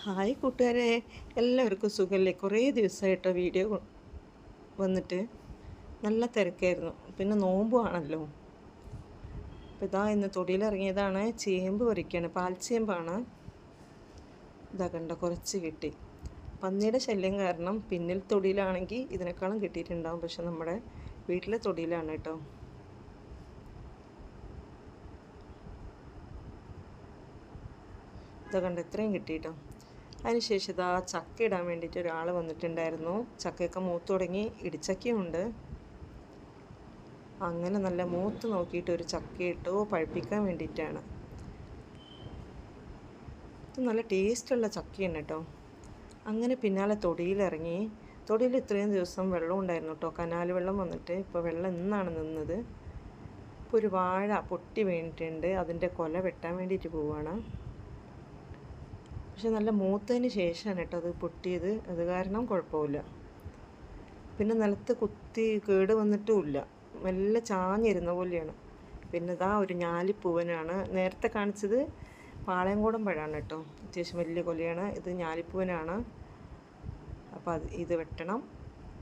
Hi കൂട്ടുകാരെ, എല്ലാവർക്കും സുഖമല്ലേ? കുറേ ദിവസമായിട്ടോ വീഡിയോ വന്നിട്ട് നല്ല തിരക്കായിരുന്നു. പിന്നെ നോമ്പുമാണല്ലോ. അപ്പോൾ ഇതാ ഇന്ന് തൊടിയിലിറങ്ങിയതാണ്. ചേമ്പ് പറിക്കുകയാണ്. പാൽച്ചേമ്പാണ്. ഇതാ കണ്ട കുറച്ച് കിട്ടി. പന്നിയുടെ ശല്യം കാരണം പിന്നിൽ തൊടിയിലാണെങ്കിൽ ഇതിനേക്കാളും കിട്ടിയിട്ടുണ്ടാവും. പക്ഷെ നമ്മുടെ വീട്ടിലെ തൊടിയിലാണ് കേട്ടോ. ഇതാ കണ്ട ഇത്രയും കിട്ടിയിട്ടോ. അതിനുശേഷം ഇതാ ചക്ക ഇടാൻ വേണ്ടിയിട്ട് ഒരാൾ വന്നിട്ടുണ്ടായിരുന്നു. ചക്കയൊക്കെ മൂത്ത് തുടങ്ങി, ഇടിച്ചക്കയുണ്ട്. അങ്ങനെ നല്ല മൂത്ത് നോക്കിയിട്ട് ഒരു ചക്ക ഇട്ടു പഴുപ്പിക്കാൻ വേണ്ടിയിട്ടാണ്. ഇത് നല്ല ടേസ്റ്റുള്ള ചക്കയാണ് കേട്ടോ. അങ്ങനെ പിന്നാലെ തൊടിയിലിറങ്ങി. തൊടിയിൽ ഇത്രയും ദിവസം വെള്ളം ഉണ്ടായിരുന്നു കേട്ടോ. കനാൽ വെള്ളം വന്നിട്ട് ഇപ്പോൾ വെള്ളം ഇന്നാണ് നിന്നത്. ഇപ്പോൾ ഒരു വാഴ പൊട്ടി വീണിട്ടുണ്ട്. അതിൻ്റെ കൊല വെട്ടാൻ വേണ്ടിയിട്ട് പോവുകയാണ്. പക്ഷെ നല്ല മൂത്തതിന് ശേഷമാണ് കേട്ടോ അത് പൊട്ടിയത്. അത് കാരണം കുഴപ്പമില്ല. പിന്നെ നിലത്ത് കുത്തി കേട് വന്നിട്ടുമില്ല. മെല്ലെ ചാഞ്ഞിരുന്ന പോലെയാണ്. പിന്നെ ഇതാ ഒരു ഞാലിപ്പൂവനാണ്. നേരത്തെ കാണിച്ചത് പാളയംകോടൻ പഴമാണ് കേട്ടോ. അത്യാവശ്യം വലിയ കൊലയാണ്. ഇത് ഞാലിപ്പൂവനാണ്. അപ്പോൾ ഇത് വെട്ടണം.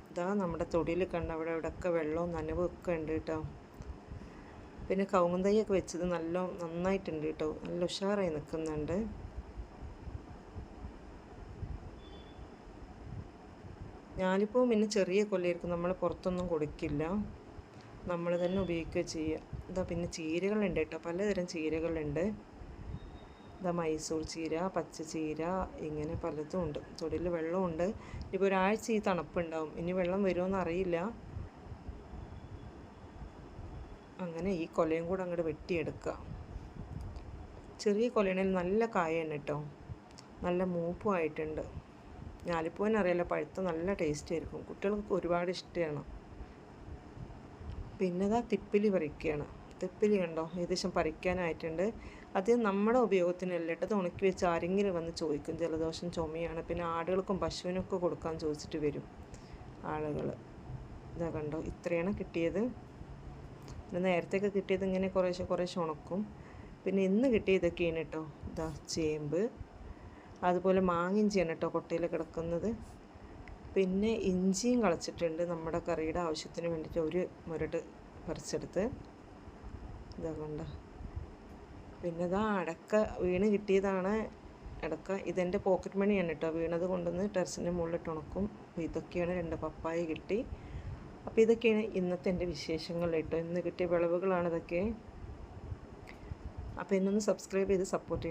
ഇതാ നമ്മുടെ തൊടിയിൽ കണ്ട അവിടെ ഇവിടെയൊക്കെ വെള്ളവും നനവും ഒക്കെ ഉണ്ട് കേട്ടോ. പിന്നെ കവുങ്ങും തൈയൊക്കെ വെച്ചത് നന്നായിട്ടുണ്ട് കേട്ടോ. നല്ല ഉഷാറായി നിൽക്കുന്നുണ്ട്. ഞാനിപ്പോൾ പിന്നെ ചെറിയ കൊല്ലയായിരിക്കും. നമ്മൾ പുറത്തൊന്നും കൊടുക്കില്ല, നമ്മൾ തന്നെ ഉപയോഗിക്കുക ചെയ്യുക. ഇതാ പിന്നെ ചീരകളുണ്ട് കേട്ടോ. പലതരം ചീരകളുണ്ട്. ഇതാ മൈസൂർ ചീര, പച്ച ചീര, ഇങ്ങനെ പലതും ഉണ്ട്. തൊടിയിൽ വെള്ളമുണ്ട്. ഇപ്പോൾ ഒരാഴ്ച ഈ തണുപ്പുണ്ടാവും. ഇനി വെള്ളം വരുമോയെന്ന് അറിയില്ല. അങ്ങനെ ഈ കൊലയും കൂടെ അങ്ങോട്ട് വെട്ടിയെടുക്കുക. ചെറിയ കൊലയാണെങ്കിൽ നല്ല കായാണ് കേട്ടോ. നല്ല മൂപ്പും ആയിട്ടുണ്ട്. ഞാലിപ്പൂവൻ അറിയാലോ, പഴുത്ത നല്ല ടേസ്റ്റ് ആയിരിക്കും. കുട്ടികൾക്ക് ഒരുപാട് ഇഷ്ടമാണ്. പിന്നെ ഇതാ തിപ്പിലി പറിക്കുകയാണ്. തിപ്പിലി കണ്ടോ ഏകദേശം പറിക്കാനായിട്ടുണ്ട്. അത് നമ്മുടെ ഉപയോഗത്തിനല്ല കേട്ടോ. അത് ഉണക്കി വെച്ച് ആരെങ്കിലും വന്ന് ചോദിക്കും. ജലദോഷം ചുമയാണ്. പിന്നെ ആടുകൾക്കും പശുവിനൊക്കെ കൊടുക്കാൻ ചോദിച്ചിട്ട് വരും ആളുകൾ. ഇതാ കണ്ടോ ഇത്രയാണ് കിട്ടിയത്. പിന്നെ നേരത്തെയൊക്കെ കിട്ടിയത് ഇങ്ങനെ കുറേശ്ശെ ഉണക്കും. പിന്നെ ഇന്ന് കിട്ടിയതൊക്കെയാണ് കേട്ടോ. ഇതാ ചേമ്പ്, അതുപോലെ മാങ്ങിഞ്ചിയാണ് കേട്ടോ കൊട്ടയിൽ കിടക്കുന്നത്. പിന്നെ ഇഞ്ചിയും കളച്ചിട്ടുണ്ട് നമ്മുടെ കറിയുടെ ആവശ്യത്തിന് വേണ്ടിയിട്ട്. ഒരു മുരട് പറിച്ചെടുത്ത് ഇതാ കണ്ട. പിന്നെ ഇതാ അടക്ക വീണ് കിട്ടിയതാണ്. അടക്ക ഇതെൻ്റെ പോക്കറ്റ് മണിയാണ് കേട്ടോ. വീണത് കൊണ്ടുവന്ന് ടെറസിൻ്റെ മുകളിലിട്ട് ഉണക്കും. അപ്പോൾ ഇതൊക്കെയാണ്. 2 പപ്പായ കിട്ടി. അപ്പോൾ ഇതൊക്കെയാണ് ഇന്നത്തെ എൻ്റെ വിശേഷങ്ങൾ കേട്ടോ. ഇന്ന് കിട്ടിയ വിളവുകളാണ് ഇതൊക്കെ. അപ്പോൾ എന്നൊന്ന് സബ്സ്ക്രൈബ് ചെയ്ത് സപ്പോർട്ട് ചെയ്യണം.